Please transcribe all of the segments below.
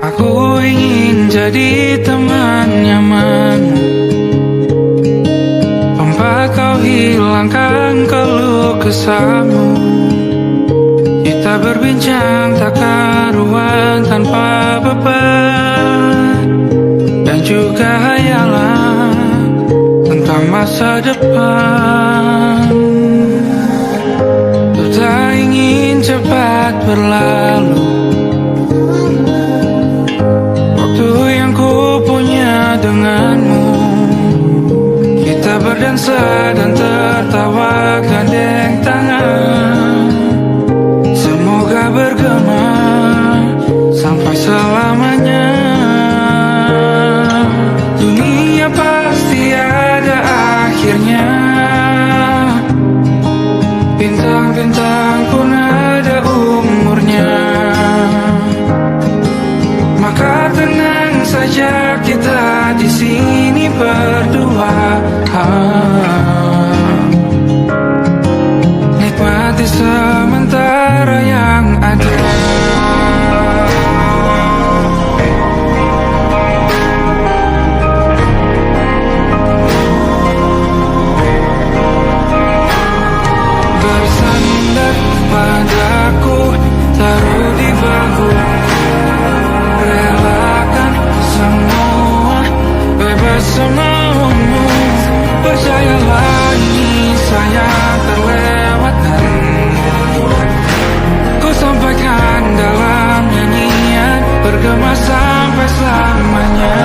Aku ingin jadi teman nyamanmu, tempat kau hilangkan keluh kesahmu. Kita berbincang tak karuan tanpa beban, dan juga hayalan tentang masa depan. Ku tak ingin cepat berlalu waktu yang ku punya denganmu. Kita berdansa dan tertawa gandeng tangan, semoga bergema sampai selamanya. Dunia pasti ada akhirnya, bintang-bintang pun ada umurnya. Maka tenang saja kita di sini berdua, nikmati sementara yang ada. Bersandar padaku, taruh di bahu, relakan semua, bebas semaumu. Percayalah ini sayang terlewatkan, ku sampaikan dalam nyanyian, bergema sampai selamanya.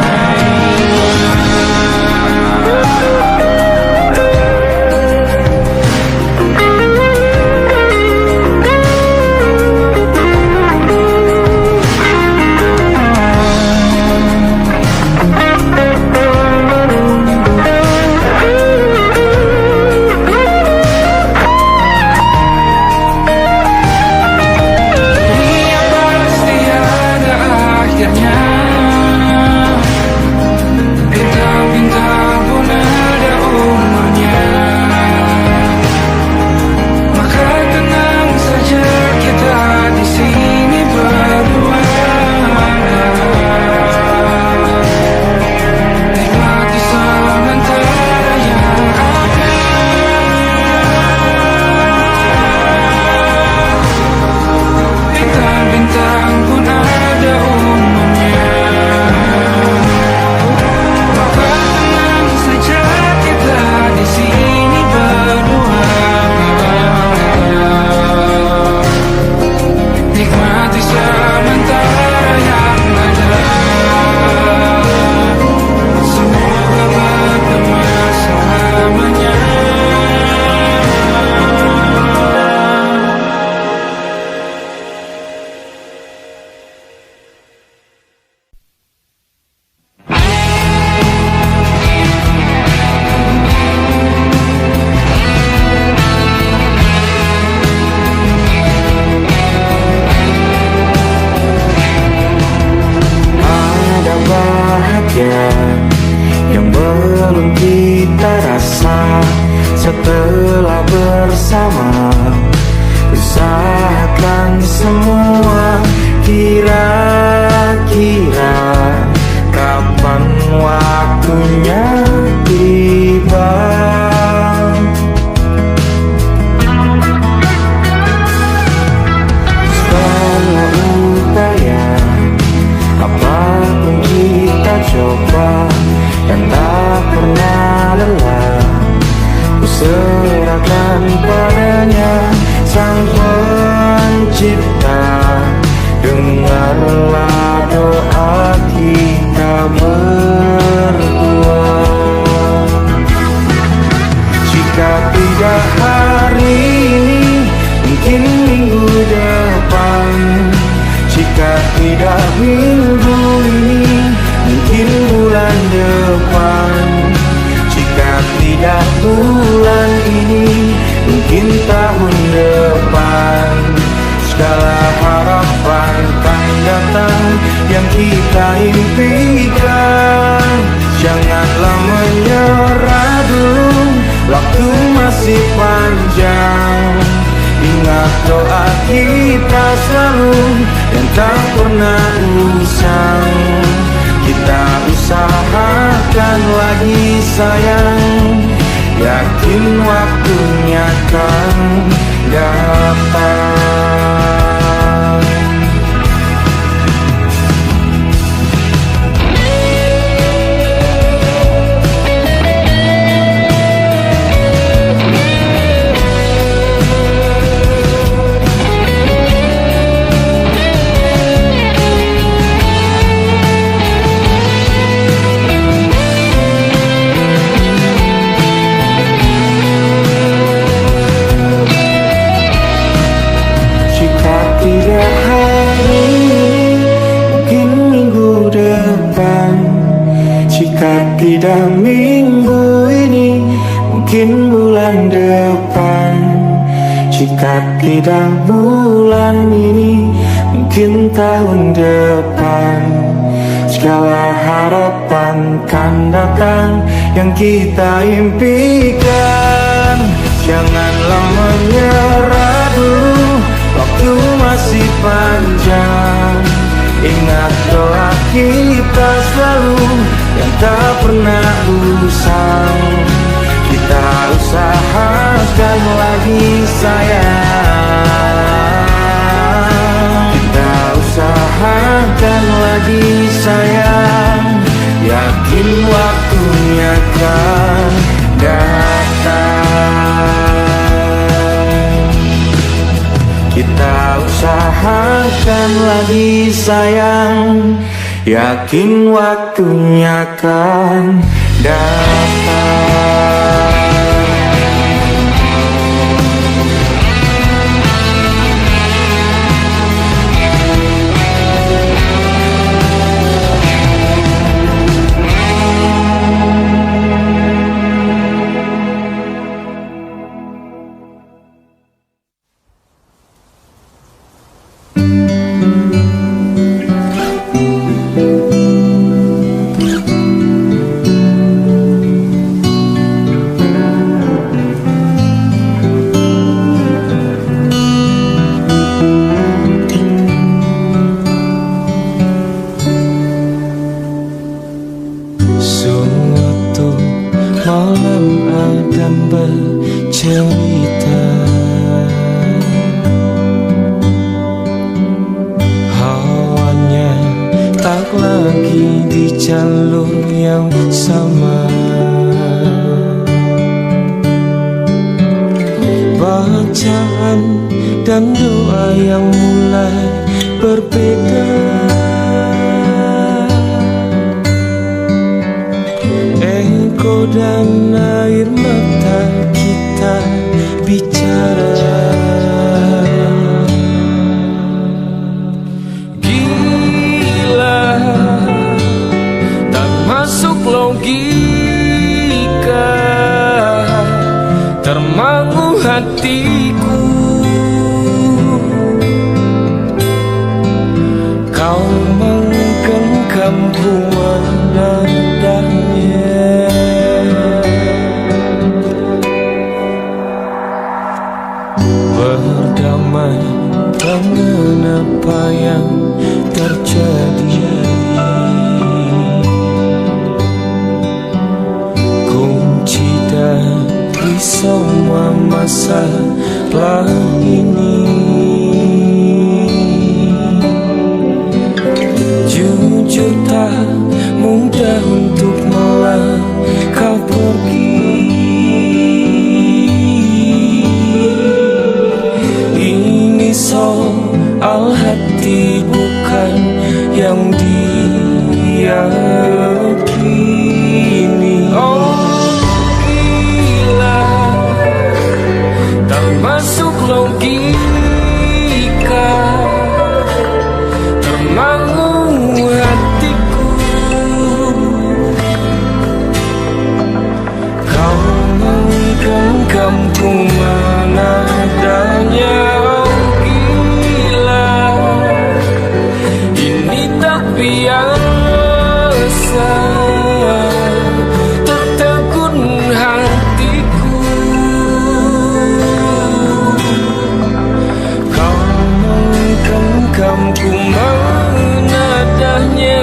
Yang belum kita rasa setelah bersama, usahakan semua. Kira-kira kapan waktunya tiba? Setelah upaya apapun kita coba dan tak pernah lelah, ku serahkan padanya Sang Pencipta. Dengarlah doa kita berdua. Jika tidak hari ini, mungkin minggu depan. Jika tidak minggu ini, mungkin bulan depan. Jika tidak bulan ini, mungkin tahun depan. Segala harapan kan datang yang kita impikan. Janganlah menyerah dulu, waktu masih panjang. Ingat doa kita selalu yang tak pernah usang. Kita usahakan lagi sayang, yakin waktunya akan datang. Tidak minggu ini, mungkin bulan depan. Jika tidak bulan ini, mungkin tahun depan. Segala harapan kan datang yang kita impikan. Janganlah menyerah dulu, waktu masih panjang. Ingat doa kita selalu yang tak pernah usang. Kita usahakan lagi sayang. Kita usahakan lagi sayang, yakin waktunya akan datang. Kita usahakan lagi sayang, yakin waktunya akan datang. mampu menadahnya.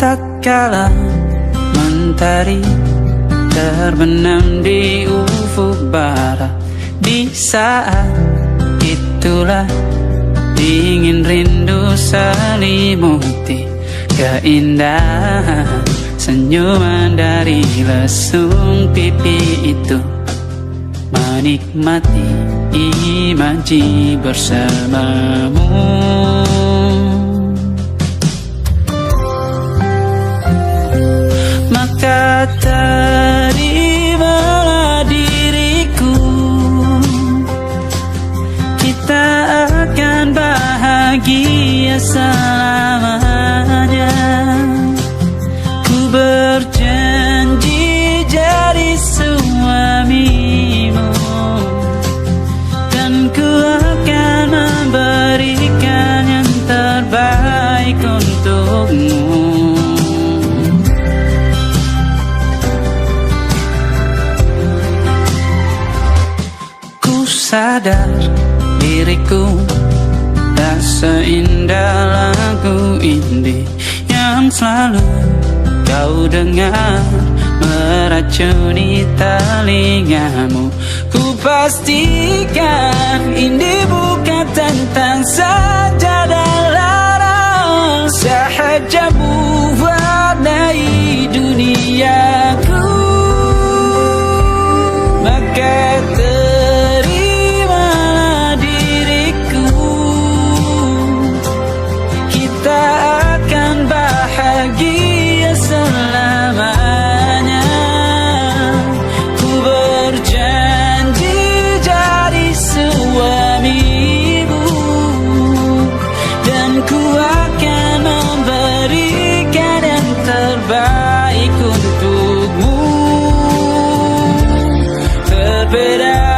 Tatkala mentari terbenam di ufuk barat, di saat itulah dingin rindu selimuti keindahan senyuman dari lesung pipi itu, menikmati imaji bersamamu. Maka terimalah diriku, kita akan bahagia selamanya. Ku berjanji jadi suamimu, dan ku akan memberikan yang terbaik untukmu. Sadar diriku tak seindah lagu indie yang selalu kau dengar meracuni telingamu. Ku pastikan indie bukan tentang saja dan larang, sahaja mewarnai duniaku. Maka bahagia selamanya. Ku berjanji jadi suamimu, dan ku akan memberikan yang terbaik untukmu. Berbeda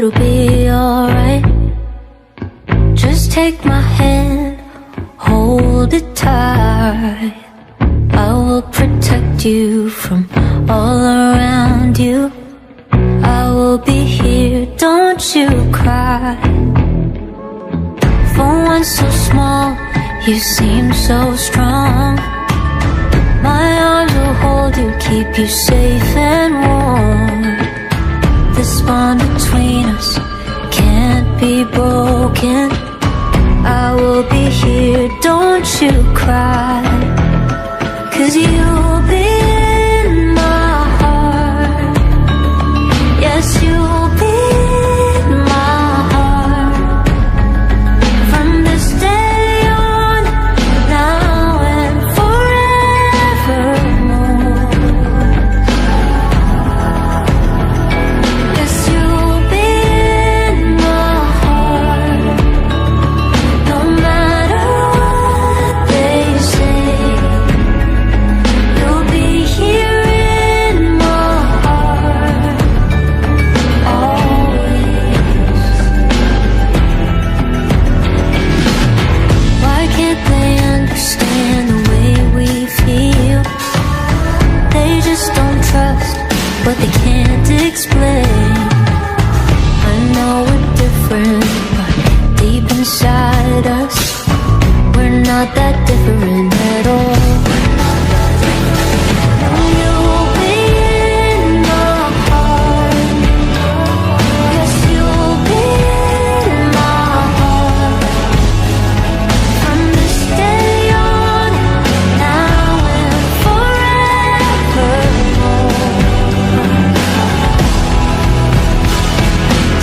it'll be alright. Just take my hand, hold it tight. I will protect you from all around you. I will be here, don't you cry. For one so small, you seem so strong. My arms will hold you, keep you safe and warm. This bond between us can't be broken. I will be here, don't you cry. 'Cause you'll be in my heart. Yes, you'll be in my heart. From this day on, now and forevermore. Yes, you'll be in my heart. No matter what they say, you'll be here in my heart, always. Why can't they understand the way we feel? They just don't trust what they can't explain. I know we're different, but deep inside us, we're not that different at all. You'll be in my heart. Yes, you'll be in my heart. From this day on, now and forevermore.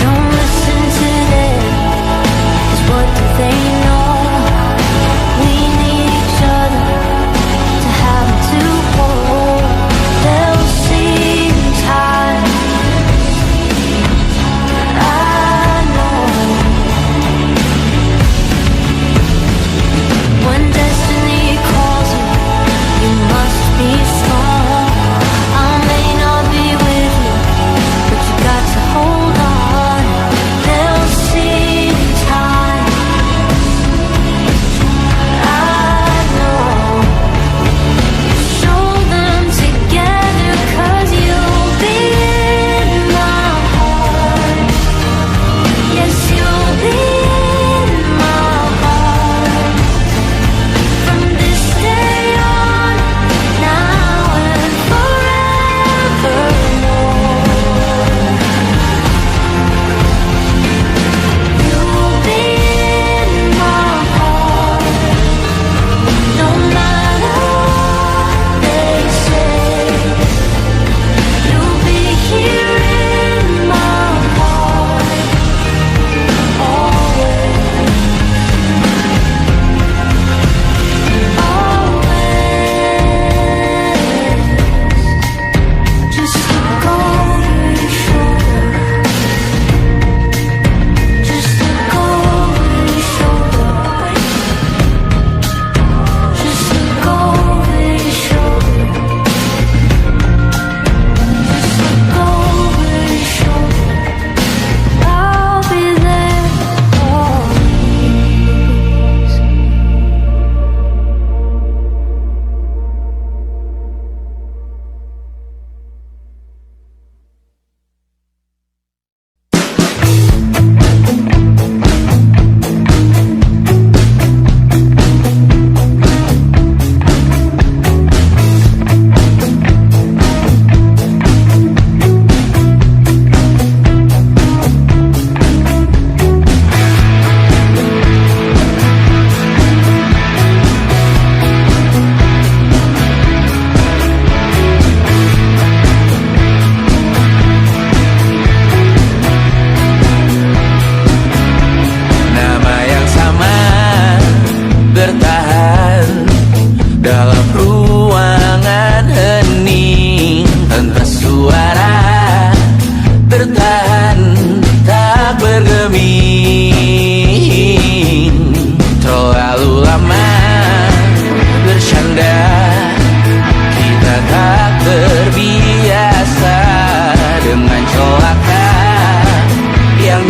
Don't listen to them, 'cause what do they know? We need each other to have and to hold. They'll see in time, I know. When destiny calls you, you must be strong. I may not be with you, but you got to hold on. They'll see in time, I know. Show them together, 'cause you'll be in my heart. Yes, you'll be in my heart. From this day on, now and forevermore. You'll be in my heart. No matter what they say, you'll be here in my heart, always, always. Just look over your shoulder. Just look over your shoulder. Just look over your shoulder. Just look over your shoulder. I'll be there always. Nama yang sama bertahan dalam ruangan hening tanpa suara, bertahan tak bergeming. Terlalu lama bercanda, kita tak terbiasa dengan celaka yang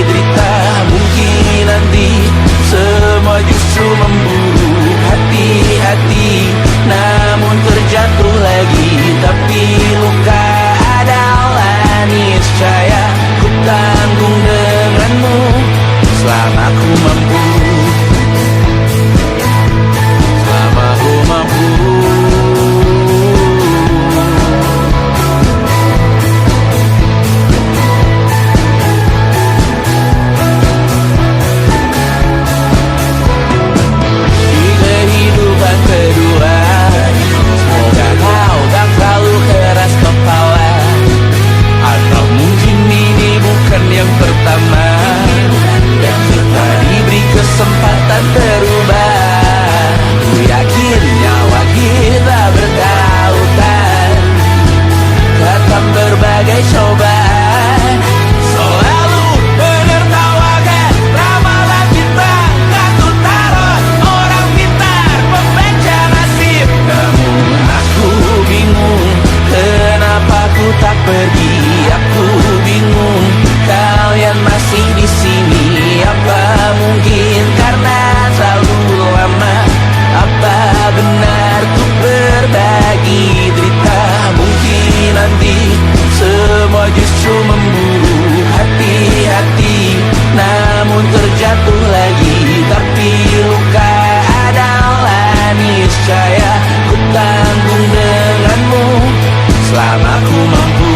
derita. Mungkin nanti semua justru memburu hati-hati, namun terjatuh lagi. Tapi luka adalah niscaya ku tanggung denganmu selama ku mampu. Selama ku mampu. Di kehidupan kedua, semoga kau tak terlalu keras kepala. Atau mungkin ini bukan yang pertama, yang tak diberi kesempatan berubah. Ku yakin nyawa kita bertautan, datang berbagai cobaan, selalu menertawakan ramalan kita. Kartu tarot orang pintar, pembaca nasib. Namun aku bingung, kenapa ku tak pergi. Aku bingung, kalian masih di sini. Apa mungkin karena terlalu lama? Apa benar ku berbagi derita? Mungkin nanti semua justru memburu hati-hati, namun terjatuh lagi. Tapi luka adalah niscaya ku tanggung denganmu selama ku mampu.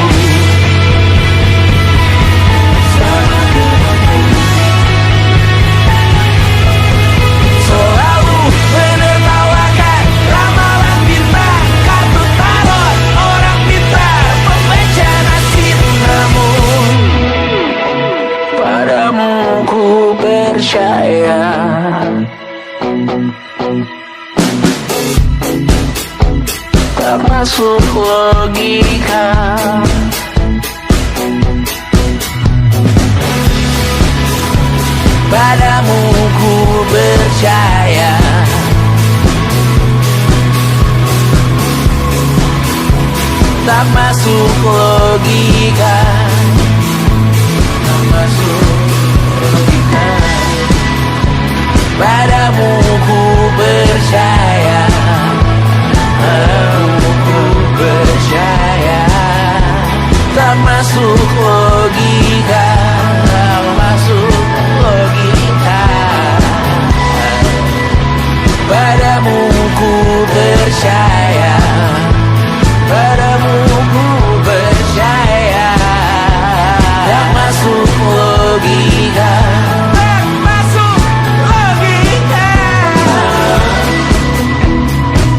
Selalu menertawakan ramalan bintang, kartu tarot orang pintar, pembaca nasib. Namun padamu ku percaya, tak masuk logika. Padamu ku percaya, tak masuk logika. Tak masuk logika. Padamu ku percaya, padamu ku percaya, tak masuk logika. Tak masuk logika. Padamu ku percaya, padamu ku percaya, tak masuk logika. Tak masuk logika.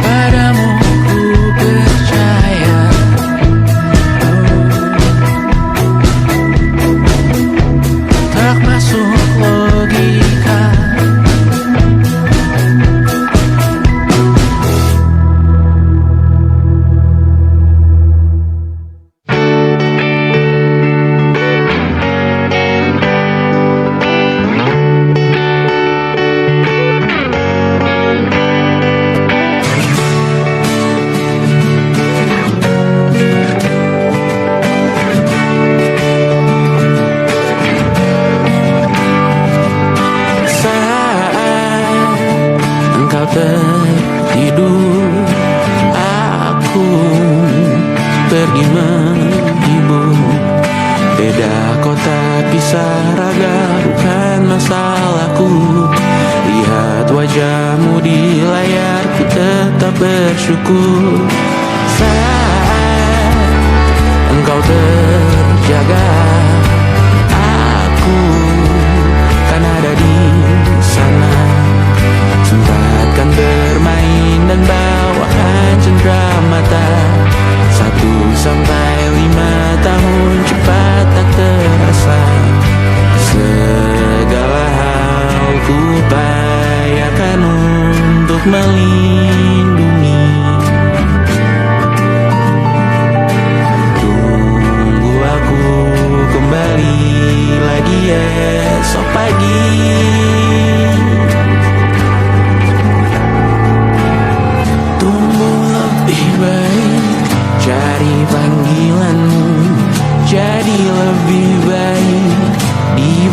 Padamu ku percaya, tak masuk logika. Tertidur, aku pergi menghibur. Beda kota, pisah raga, bukan masalahku. Lihat wajahmu di layar, ku tetap bersyukur. Saat engkau terjaga, aku kan ada di sana. Sempatkan bermain dan bawaan cendera mata. 1-5 tahun cepat tak terasa. Segala hal ku upayakan untuk melindungi. Tunggu aku kembali lagi esok pagi. Cari panggilanmu, jadi lebih baik di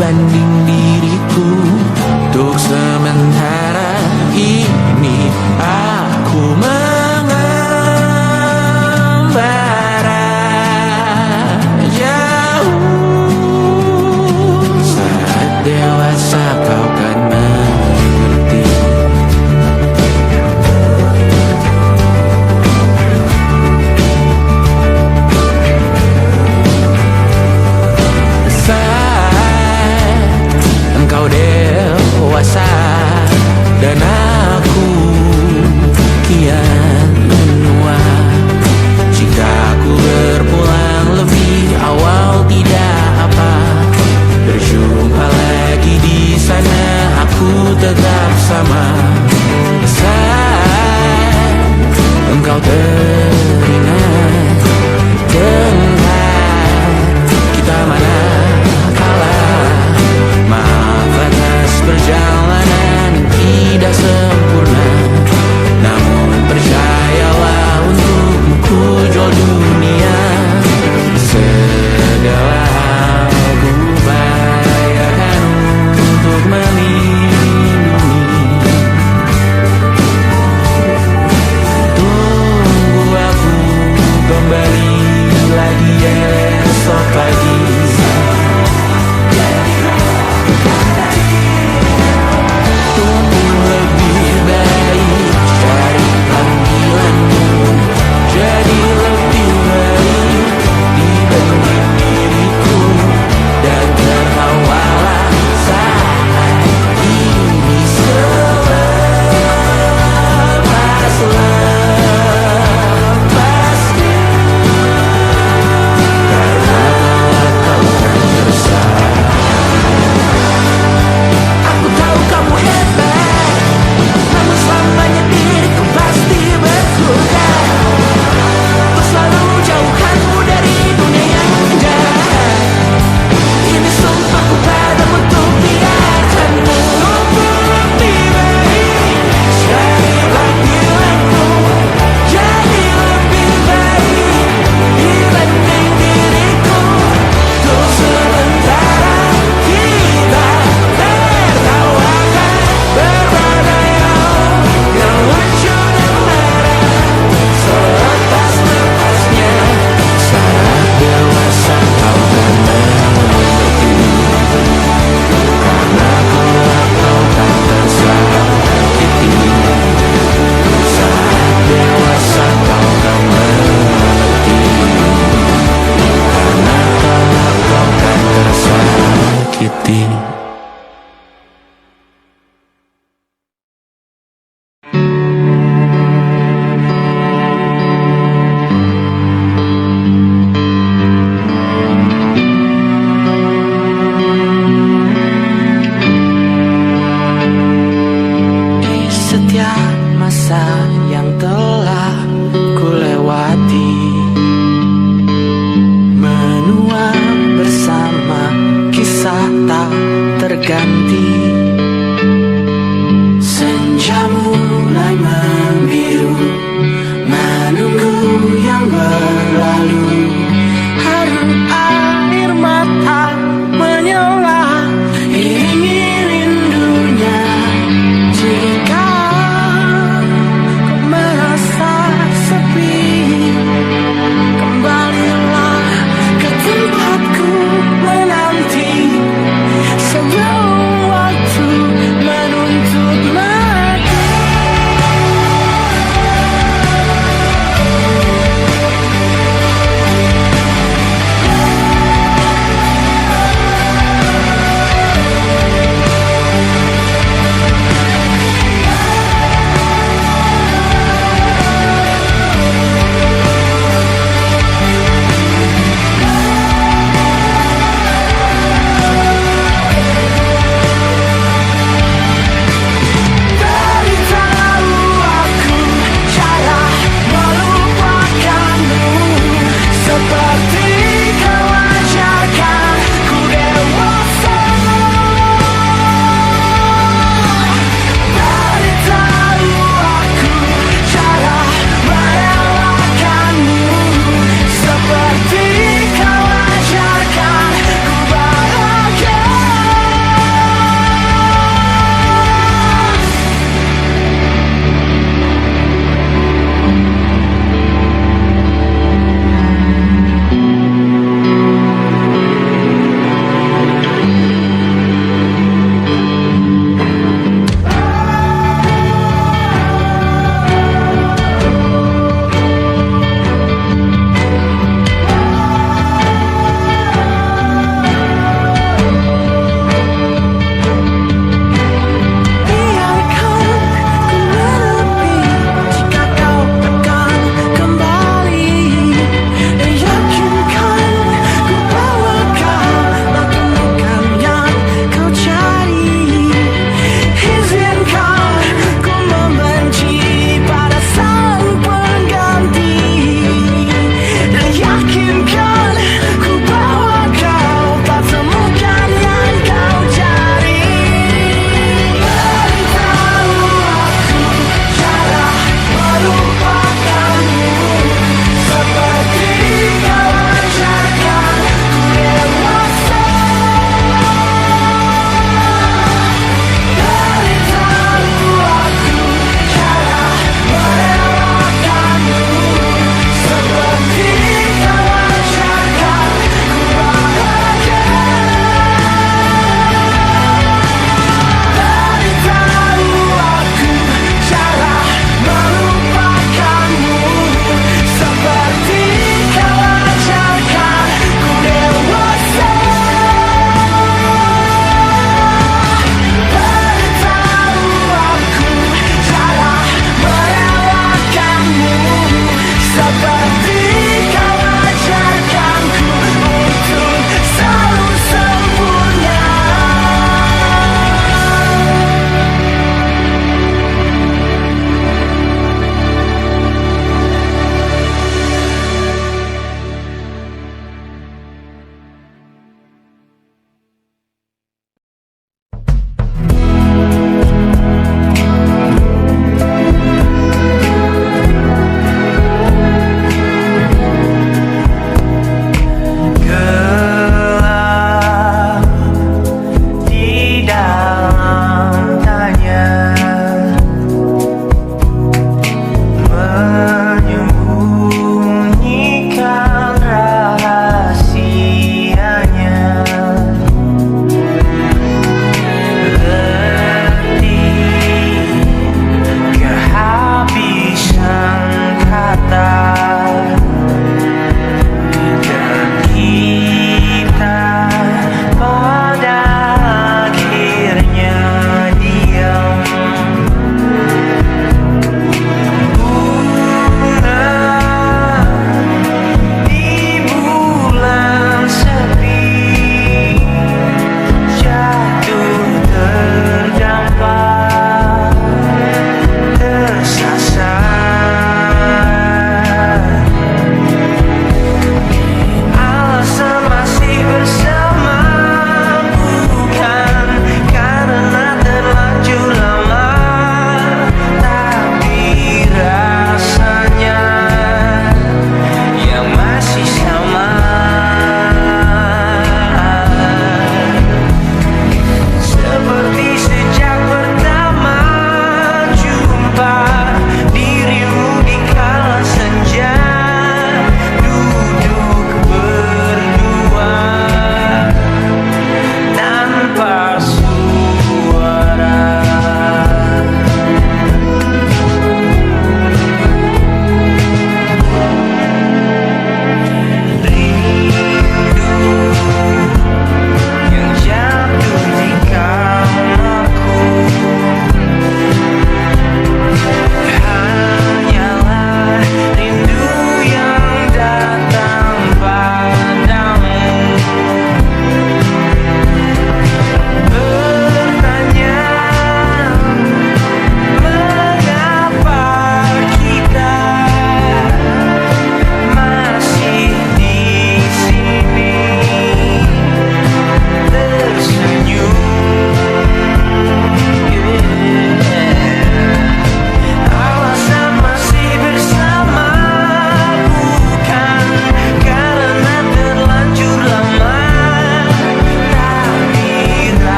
Berjumpa lagi di sana, aku tetap sama. Saat engkau teringat tempat kita mana kalah. Maaf atas perjalanan tidak sempurna, namun percayalah untukmu ku jual dunia. Segala hal ku bayarkan untuk melindungi. Tunggu aku kembali lagi esok pagi. Tunggu lebih baik dari panggilanmu, jadi lebih baik dibanding diriku. Dan tertawalah saat ini selepas-lepasnya, karena kau kan bersama. Aku tahu kamu hebat, namun selamanya diriku pasti berkurang. Untuk selalu jauhkanmu dari dunia yang jahat. Ini sumpahku padamu untuk biarkanmu lebih baik dari panggilanmu, jadi lebih baik dibanding diriku. Untuk sementara kita tertawakan berbagai hal yang lucu dan marah. Selepas-lepasnya, saat dewasa kau kan mengerti, karena kelak kau kan tersakiti. Saat dewasa kau kan mengerti, karena kelak kau kan tersakiti. Di setiap masa yang telah ku lewati, menua bersama kisah tak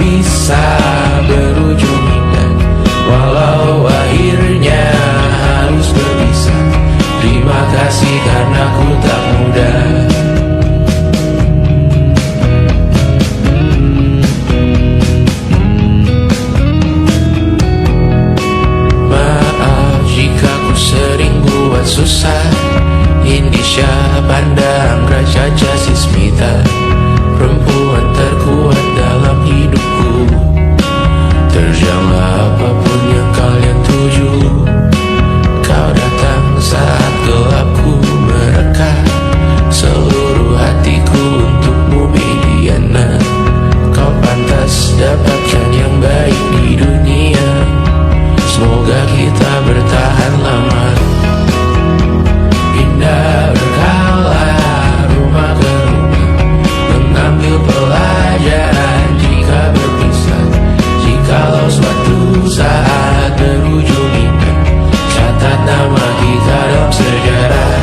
bisa berujung indah. Walau akhirnya harus berpisah, terima kasih karena ku tak mudah. Maaf jika ku sering buat susah. Indonesia pandang Raja Jasismita, perempuan terkuat dalam hidupku. Terjanglah apapun yang kalian tuju. Kau datang saat gelapku mereka, seluruh hatiku untukmu Mediana. Kau pantas dapatkan yang baik di dunia. Semoga kita bertahan lama. Pindah berkala rumah ke rumah, mengambil pelajaran jika berpisah. Jikalau suatu saat berujung indah, catat nama kita dalam sejarah.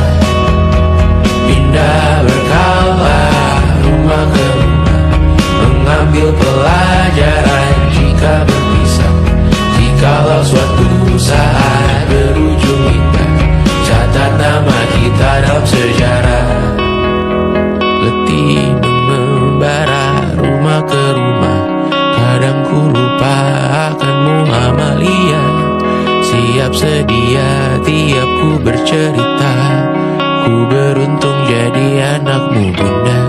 Pindah berkala rumah ke rumah, mengambil pelajaran jika berpisah. Jikalau suatu saat berujung indah, catat nama kita dalam sejarah. Letih membara rumah ke rumah, kadang ku lupa akanmu Amalia. Siap sedia tiap ku bercerita, ku beruntung jadi anakmu bunda.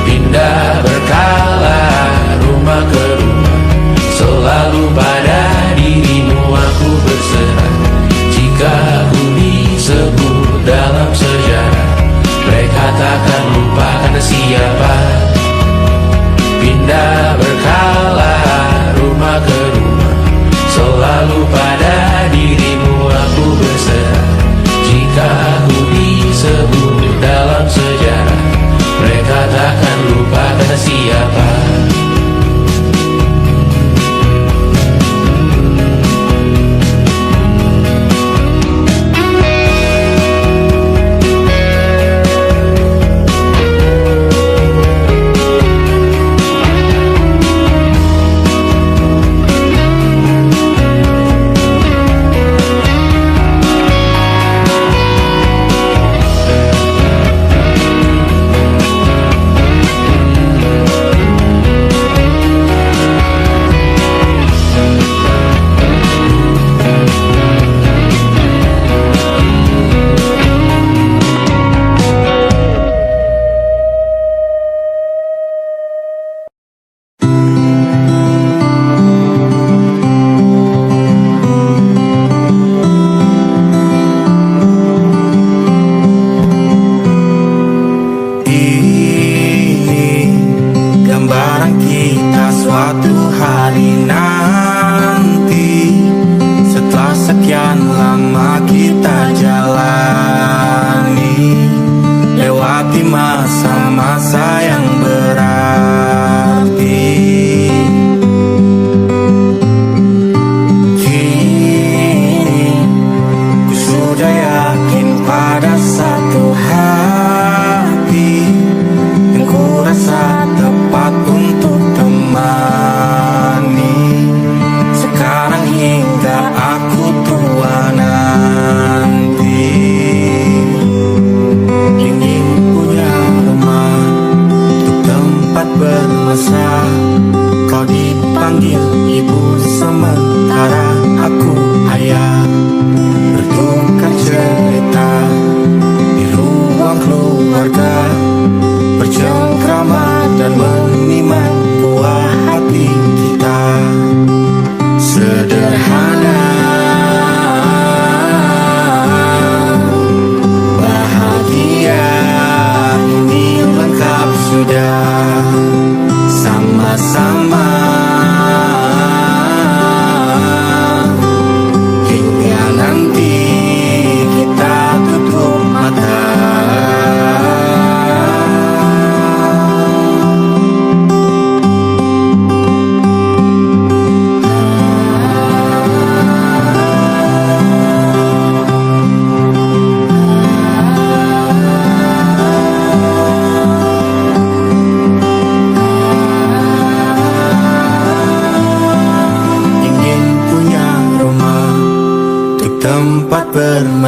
Pindah berkala rumah ke rumah, selalu pada dirimu aku berserah. Jika aku disebut dalam sejarah, mereka takkan lupa karena siapa. Pindah berkala rumah ke rumah, selalu pada dirimu aku berserah. Jika aku disebut dalam sejarah, mereka takkan lupa kata siapa.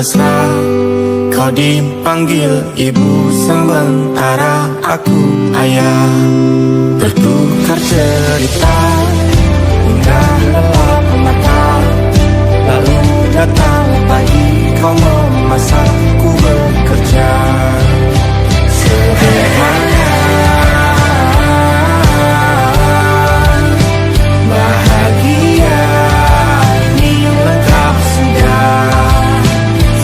mesra. Kau dipanggil ibu, sementara aku ayah. Bertukar cerita hingga lelap mata. Lalu datang pagi, kau memasakku bekerja. Sederhana, bahagia, ini lengkap sudah.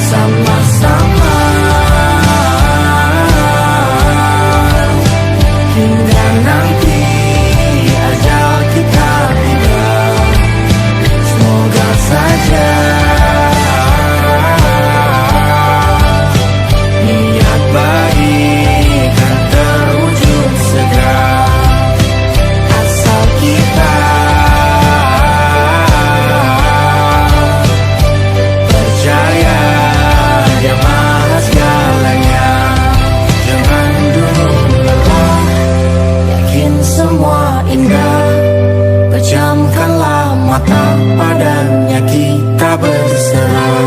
Sama-sama hingga nanti ajal kita tiba. Semoga saja niat baik kan terwujud segera, asal kita percaya Dia Maha segalanya. Jangan dulu lelah, yakin semua indah. Pejamkanlah mata, padanya kita berserah.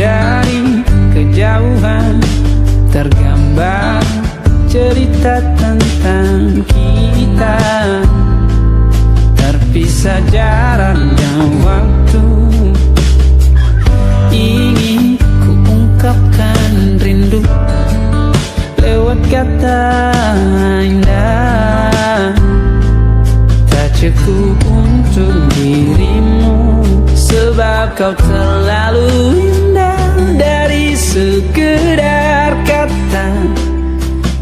Dari kejauhan tergambar cerita tentang kita, terpisah jarak dan waktu. Ingin ku ungkapkan rindu lewat kata indah. Tak cukup untuk dirimu, sebab kau terlalu indah. Dari sekedar kata,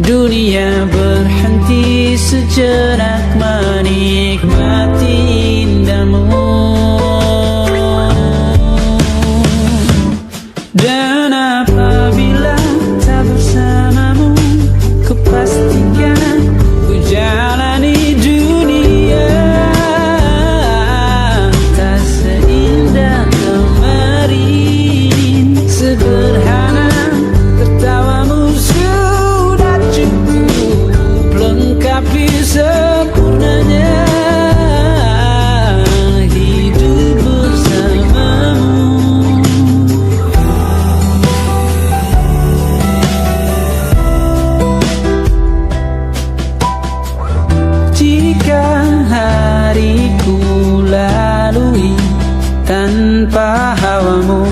dunia berhenti sejenak menikmati indahmu. Dan apabila tak bersamamu, ku pastikan ku jalani dunia tak seindah kemarin. Sederhana, tertawamu sudah cukup lengkapi sempurnanya hidup bersamamu. Jika hariku lalui tanpa hawamu,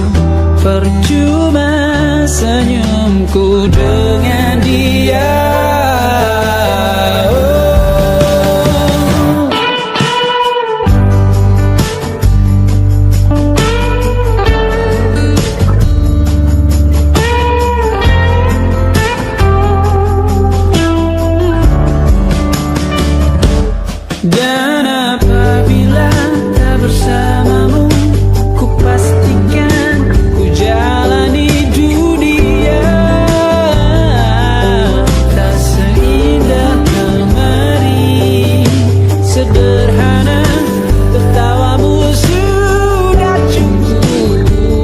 percuma senyumku dengan dia. Dan apabila tak bersamamu, ku pastikan ku jalani dunia tak seindah kemarin. Sederhana, tertawamu sudah cukup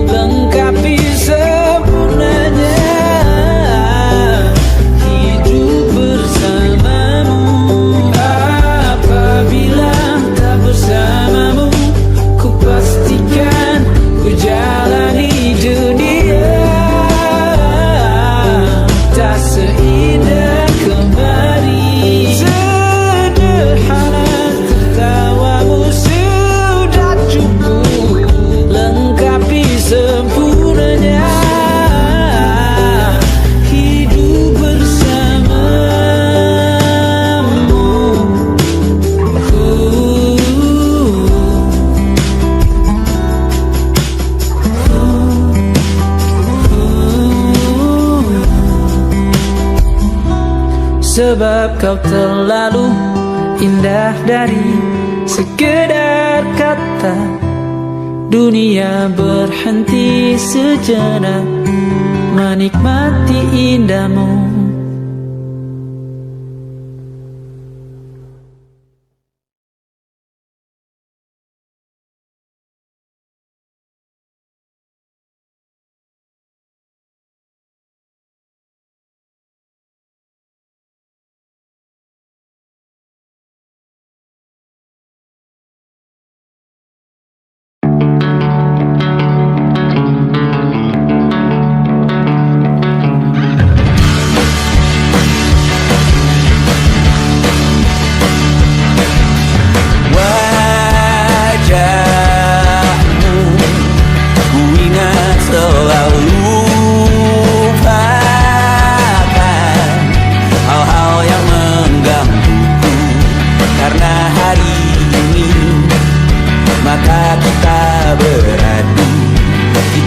lengkapi sempurnanya hidup bersamamu. Apabila tak bersamamu, ku pastikan ku jalani dunia tak seindah kemarin. Sederhana, tertawamu sudah cukup lengkapi sempurnanya hidup bersamamu. Sebab kau terlalu indah dari sekedar kata, dunia berhenti sejenak menikmati indahmu.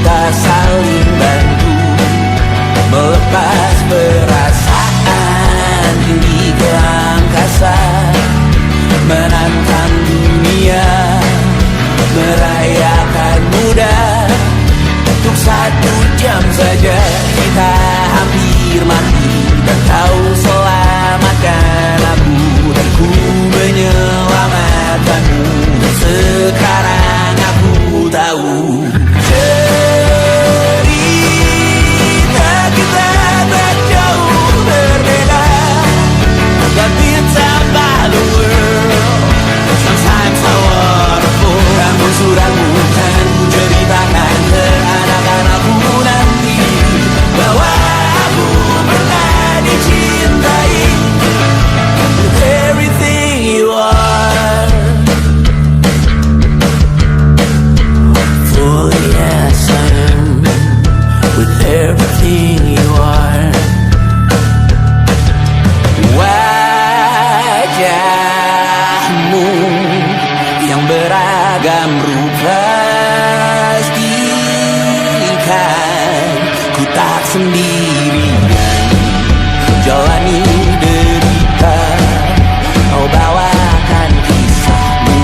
kita saling bantu melepas perasaan tinggi ke angkasa, menantang dunia, merayakan muda. Untuk 1 jam saja kita hampir mati, dan kau selamatkan aku, dan ku menyelamatkanmu. Sekarang aku tahu cerita kita tak jauh berbeda, but it's about the world. Sometimes so wonderful. Namun suratmu kan ku ceritakan ke anak-anakku nanti bahwa aku pernah dicintai with everything you are. For yes I am with everything you are. Wajahmu yang beragam rupa pastikan ku tak sendirian jalani derita. Kau bawakan kisahmu,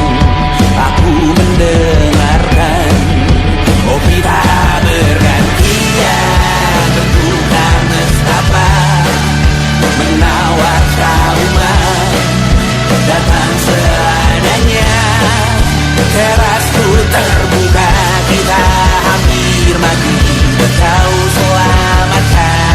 aku mendengarkan. Oh kita bergantian bertukar nestapa, menawar trauma, datang seadanya. Terasku terbuka, kita hampir mati, dan kau selamatkan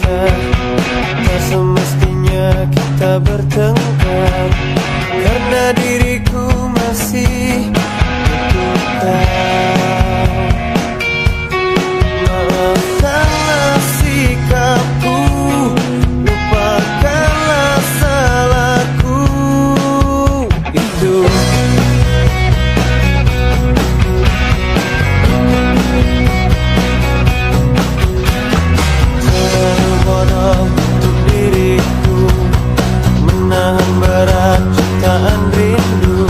cinta, tak semestinya kita bertengkar, karena diriku masih butuh kau. Maafkanlah sikapku, lupakanlah salahku itu. Terlalu bodoh untuk diriku menahan berat jutaan rindu,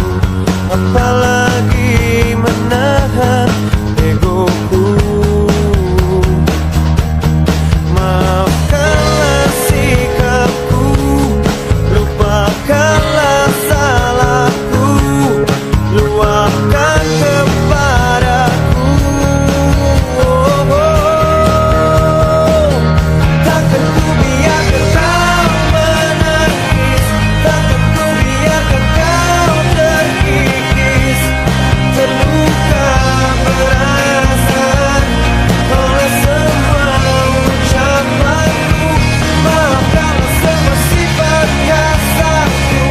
apalagi menahan egoku. Maafkanlah sikapku, lupakanlah salahku, luapkan kepadaku. Takkan ku biarkan kau menangis, takkan ku biarkan kau terkikis, terluka perasaan oleh semua ucapanku. Maafkanlah semua sifat kasarku,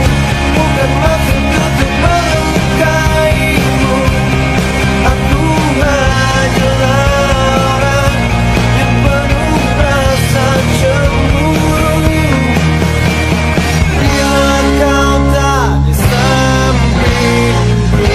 bukan maksud untuk melukaimu. Aku hanyalah orang yang penuh rasa cemburu. Bila kau tak di sampingku,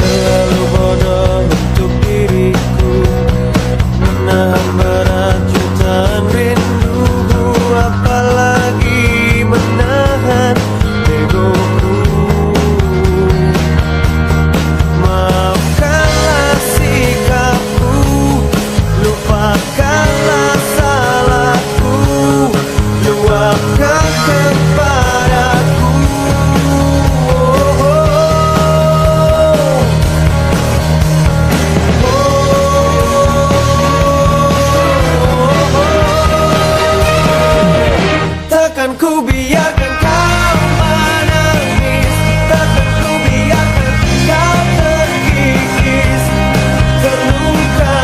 terlalu bodoh untuk diriku menahan berat jutaan rindu, apalagi menahan egoku. Maafkanlah sikapku, lupakanlah salahku, luapkan kepadaku. Takkan ku biarkan kau menangis, takkan ku biarkan kau terkikis, terluka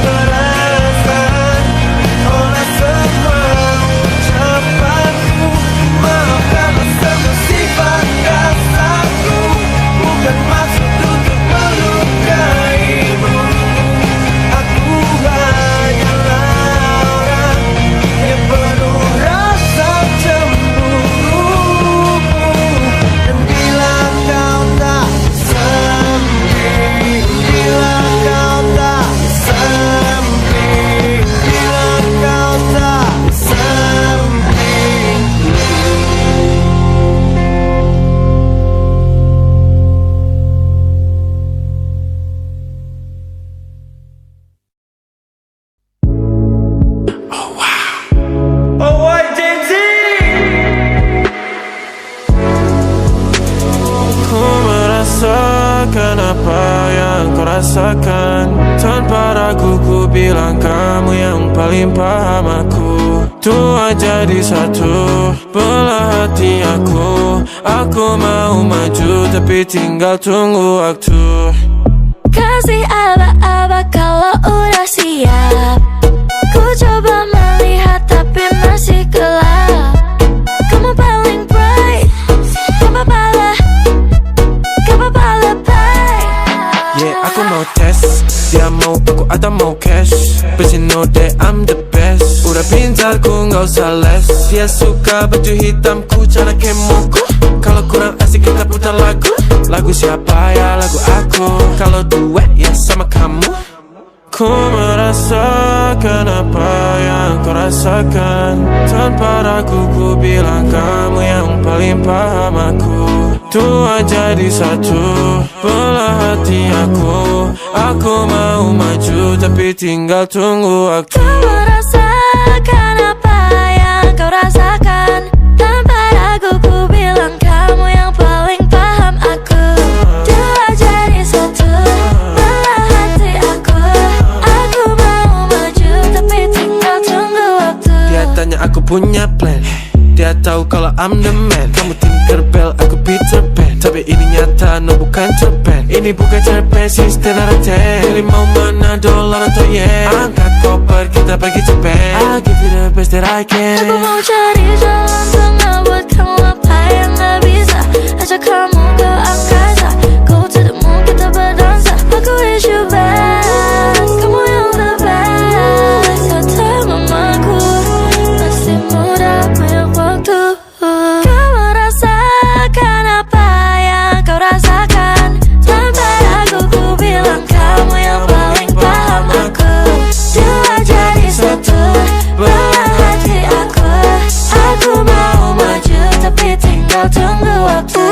perasaan oleh semua ucapanku. Maafkanlah semua sifat kasarku, bukan maksud untuk melukaimu. Aku hanyalah orang yang penuh rasa cemburu. Dan bila kau tak samping, bila kau tak samping, bila kau tak samping. Oh, YJZ! Ku merasakan apa yang kau rasakan, tanpa ragu ku bilang kamu yang paling paham aku. Tua jadi satu, belah hati aku. Aku mau maju tapi tinggal tunggu waktu. Kasih aba-aba kalau udah siap. Ku coba melihat tapi masih gelap. Kamu paling bright, gak apa-apa lebay. Yeah, aku mau tes, dia mau aku atau mau cash, but you know that I'm the best. Udah pintarku gak usah les. Dia suka baju hitamku, cara kemoku. Kalau kurang asik kita putar lagu. Lagu siapa ya? Lagu aku. Kalau duet ya sama kamu. Ku merasakan apa yang kau rasakan. Tanpa ragu ku bilang kamu yang paling paham aku. Tua jadi satu belah hati aku. Aku mau maju tapi tinggal tunggu waktu. Ku merasakan apa yang kau rasakan. Tanpa ragu ku bilang kamu yang paling paham aku. Dua jadi satu belah hati aku. Aku mau maju tapi tinggal tunggu waktu. Dia tanya aku punya plan. Dia tahu kalau I'm the man. Kamu Tinkerbell, aku Peter Pan. Tapi ini nyata, no bukan cerpen. Ini bukan cerpen, sistem naraten. Pilih mau mana, dolar atau yen. Angkat koper, kita pergi Japan. I'll give you the best that I can. Aku mau cari jalan tengah buat kamu apa yang gak bisa. Ajak kamu ke angkasa, go to the moon, kita berdansa. Aku wish you best, kamu yang the best. Kata mamaku, masih muda banyak waktu. Kau merasakan apa yang kau rasakan. Tanpa ragu ku bilang kamu yang paling paham aku. Dua jadi satu belah hati aku. Aku mau maju tapi tinggal tunggu waktu.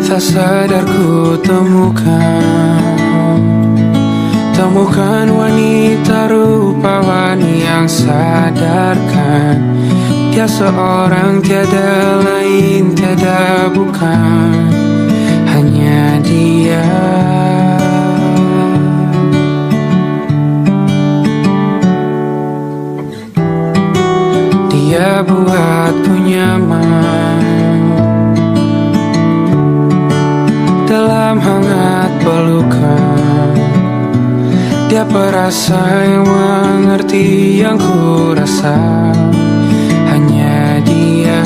Tak sadar ku temukan wanita rupawani yang sadarkan. Dia seorang tiada lain, tiada bukan, hanya dia. Dia buatku nyaman dalam hangat pelukan. Dia perasa yang mengerti yang ku rasa, hanya dia.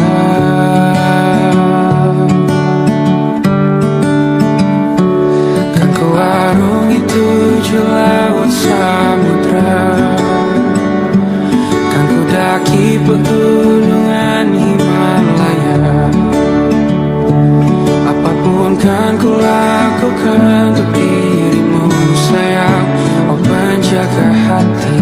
Kan ku arungi tujuh laut samudra, kan ku daki pegunungan Himalaya. Apapun kan ku lakukan untuk dirimu sayang, oh penjaga hati.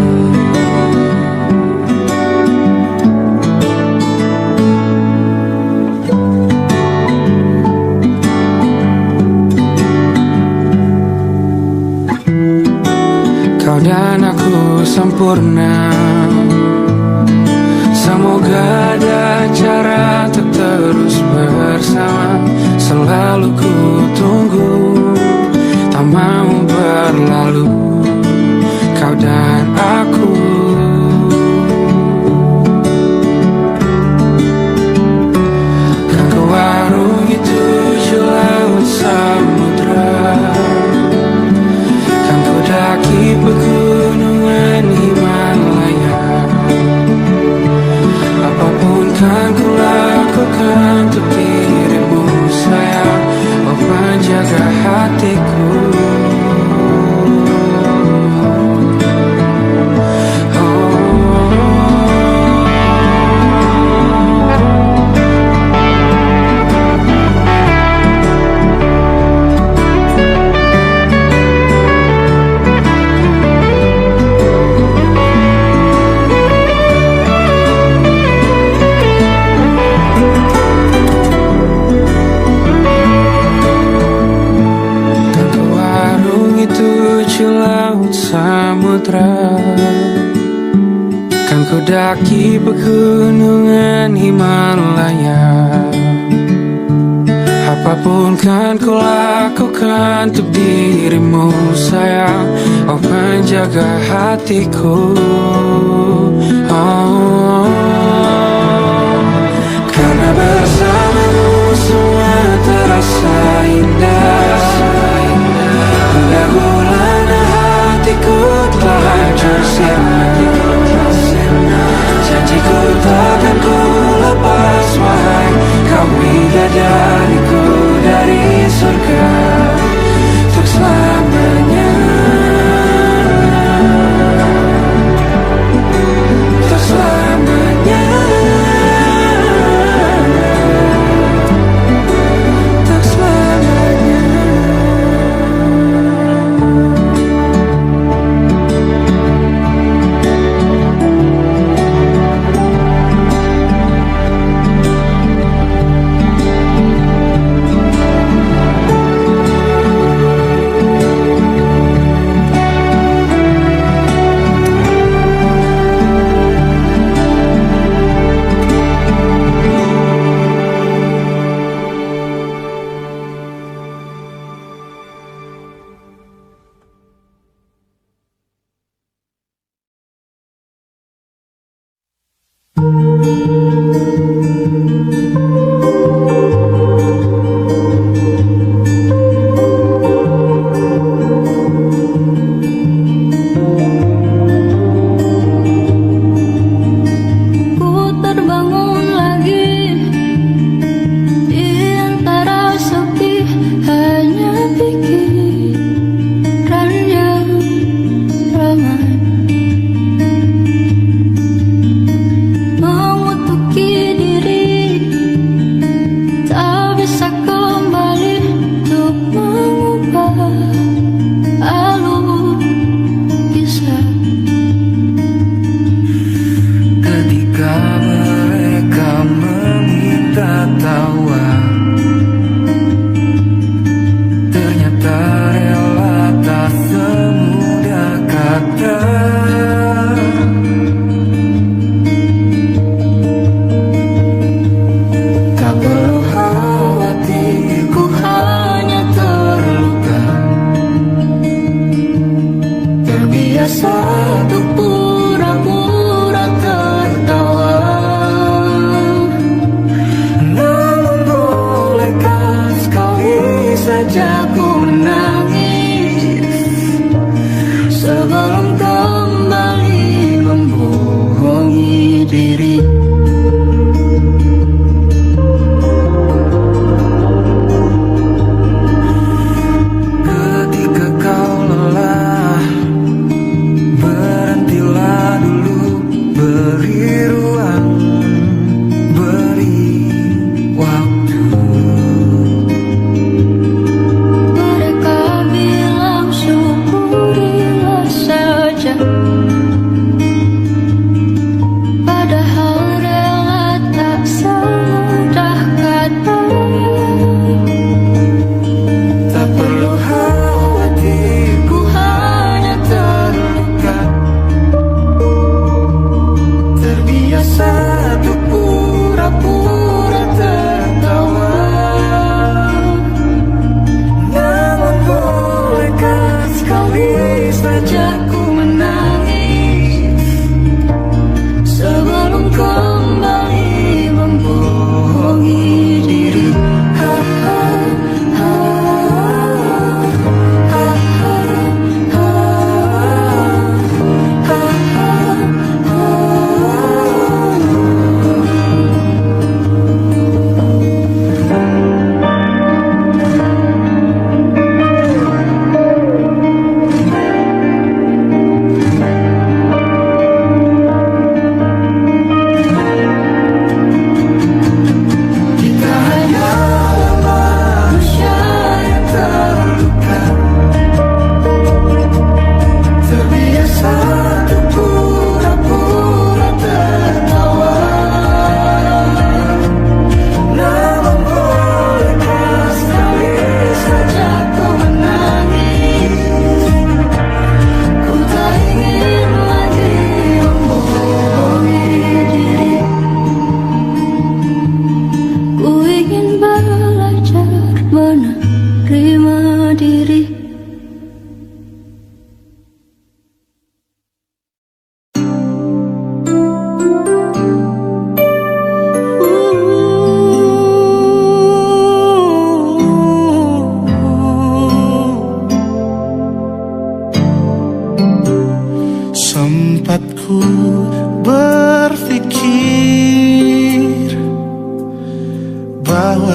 Kau dan aku sempurna, semoga ada cara untuk terus bersama. Selalu ku tunggu, tak mau berlalu, kau dan aku. Kan ku arungi tujuh laut samudra, kan ku daki pegunungan Himalaya. Apapun kan ku lakukan untuk dirimu sayang, oh penjaga hatiku. Kan ku daki pegunungan Himalaya. Apapun kan ku lakukan untuk dirimu sayang, oh penjaga hatiku. Oh, karena bersamamu semua terasa indah. Gundah-gulana hatiku telah tersiram. Janjiku takkan ku lepas, wahai kau bidadariku dari surga untuk selamanya, untuk selamanya, untuk selamanya. Padahal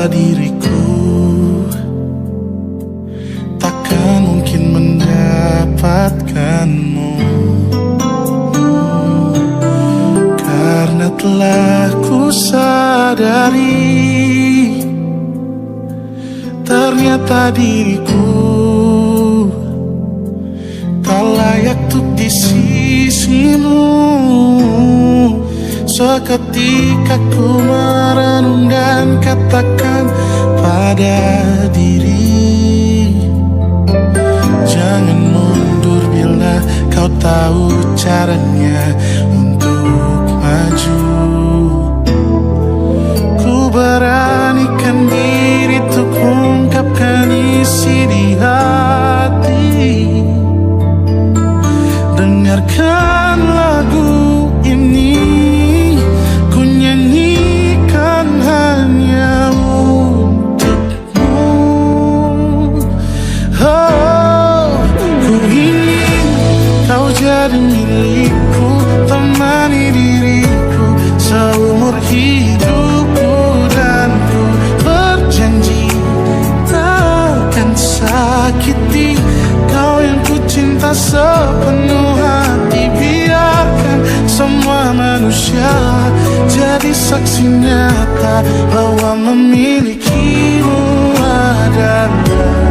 diriku takkan mungkin mendapatkanmu, karena telah ku sadari ternyata diriku tak layak untuk di sisimu. Seketika ku merenung dan katakan pada diri, jangan mundur bila kau tahu caranya untuk maju. Ku beranikan diri untuk ungkapkan isi di hati. Dengarkan lagu ini, ku nyanyikan hanya untukmu. Oh, ku ingin kau jadi milikku, temani diriku seumur hidupku, dan ku berjanji takkan sakiti kau yang ku cinta sepenuh hati. Biarkan semua manusia jadi saksi nyata bahwa memilikimu adalah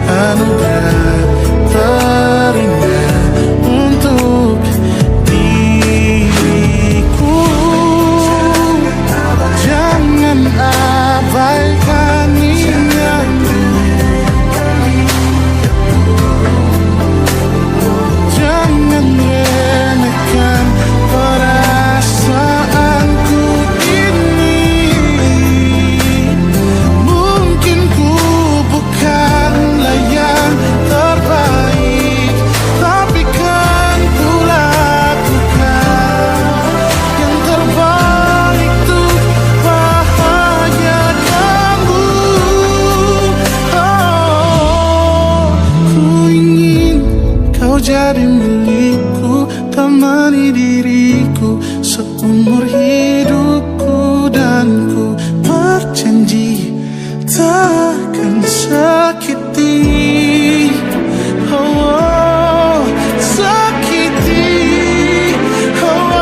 anugerah terindah untuk diriku. Jangan abaikan niatku, jangan remehkan perasaanku ini. Mungkin ku bukanlah yang terbaik, tapi kan ku lakukan yang terbaik untuk bahagiakanmu. Oh, ku ingin kau jadi milikku, temani diriku seumur hidupku, dan ku berjanji takkan sakiti, oh, sakiti, oh.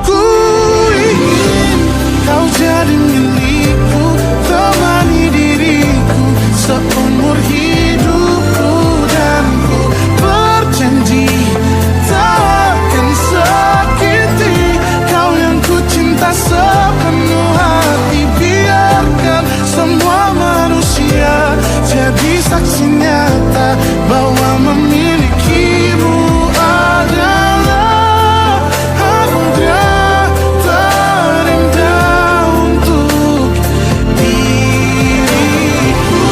Ku ingin kau jadi milikku, temani diriku seumur hidupku, dan ku berjanji takkan sakiti kau yang ku cinta sepenuh hati. Biarkan semua manusia jadi saksi nyata bahwa memilikimu adalah anugerah terindah untuk diriku.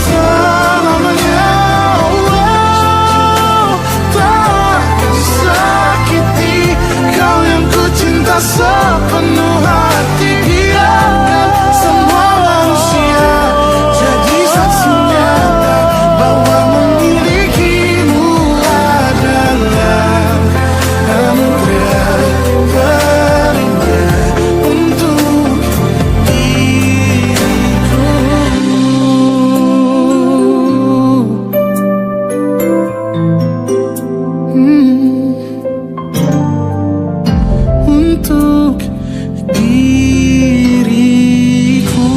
Selamanya, oh, takkan sakiti kau yang ku cinta sepenuh hati. Biarkan semua manusia jadi saksi nyata bahwa memilikimu adalah anugerah terindah untuk diriku. Untuk diriku.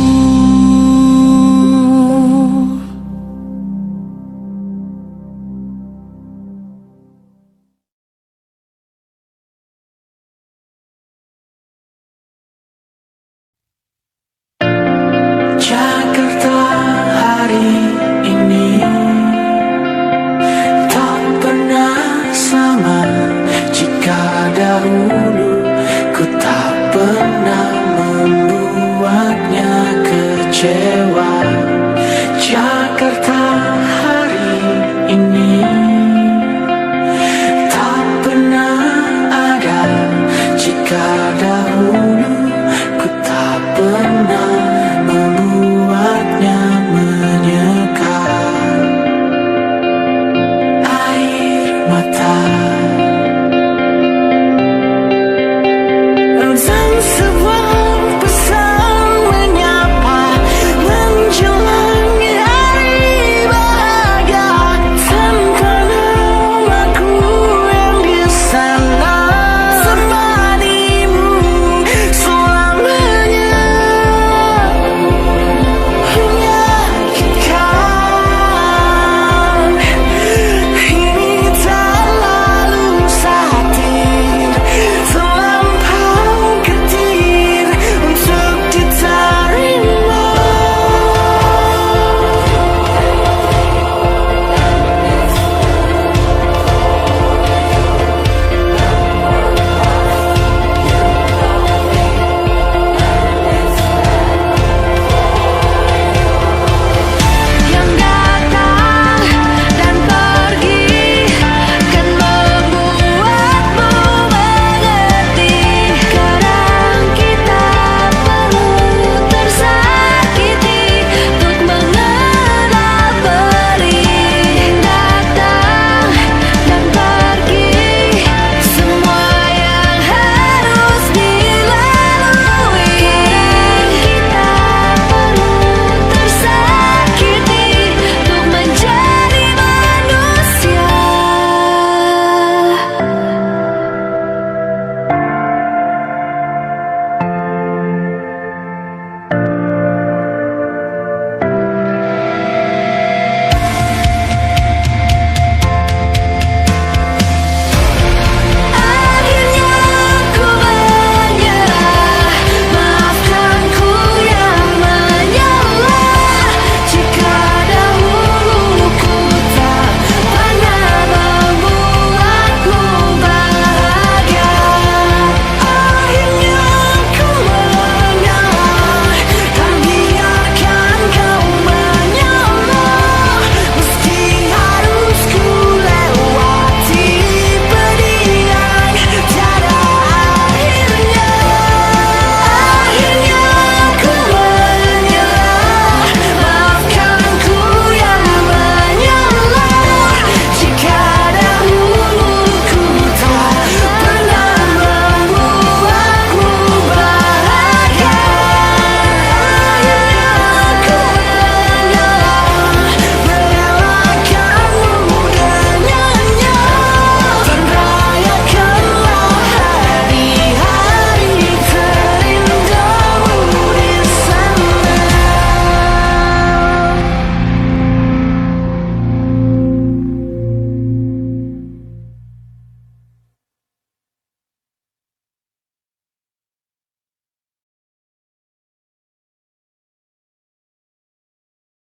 Jakarta hari ini tak pernah sama jika dahulu ku tak pernah membuatnya kecewa. Jakarta